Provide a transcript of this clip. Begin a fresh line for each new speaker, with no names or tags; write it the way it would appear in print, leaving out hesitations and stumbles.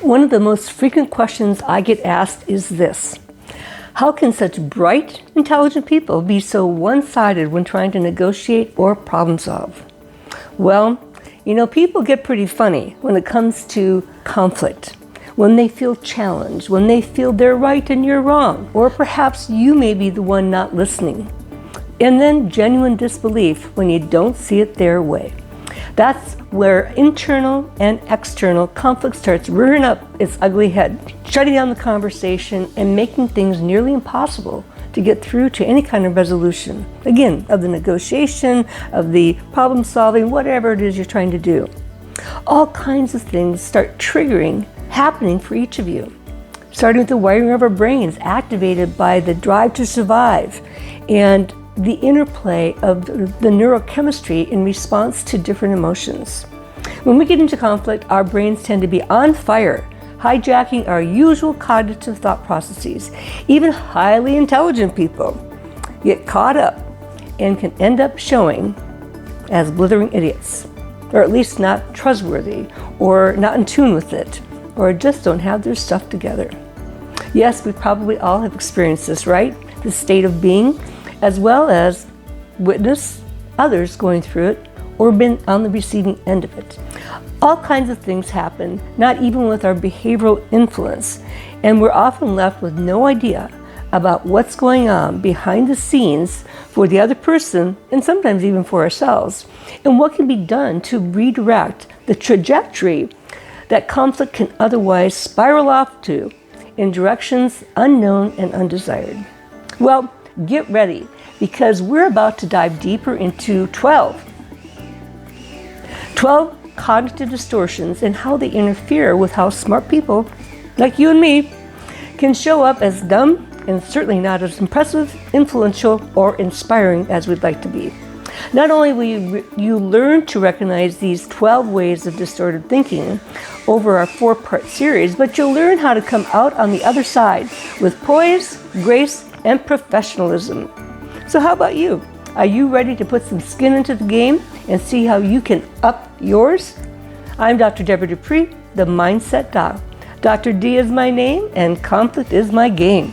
One of the most frequent questions I get asked is this: how can such bright, intelligent people be so one-sided when trying to negotiate or problem solve? Well, people get pretty funny when it comes to conflict. When they feel challenged, when they feel they're right and you're wrong, or perhaps you may be the one not listening. And then genuine disbelief when you don't see it their way. That's where internal and external conflict starts rearing up its ugly head, shutting down the conversation and making things nearly impossible to get through to any kind of resolution. Again, of the negotiation, of the problem solving, whatever it is you're trying to do. All kinds of things start happening for each of you. Starting with the wiring of our brains activated by the drive to survive and the interplay of the neurochemistry in response to different emotions. When we get into conflict, our brains tend to be on fire, hijacking our usual cognitive thought processes. Even highly intelligent people get caught up and can end up showing as blithering idiots, or at least not trustworthy, or not in tune with it, or just don't have their stuff together. Yes, we probably all have experienced this, right? The state of being, as well as witnessed others going through it or been on the receiving end of it. All kinds of things happen, not even with our behavioral influence, and we're often left with no idea about what's going on behind the scenes for the other person, and sometimes even for ourselves, and what can be done to redirect the trajectory that conflict can otherwise spiral off to in directions unknown and undesired. Well, get ready, because we're about to dive deeper into 12 cognitive distortions and how they interfere with how smart people, like you and me, can show up as dumb and certainly not as impressive, influential, or inspiring as we'd like to be. Not only will you learn to recognize these 12 ways of distorted thinking over our 4-part series, but you'll learn how to come out on the other side with poise, grace, and professionalism. So how about you? Are you ready to put some skin into the game and see how you can up yours? I'm Dr. Debra Dupree, the Mindset Doc. Dr. D is my name and conflict is my game.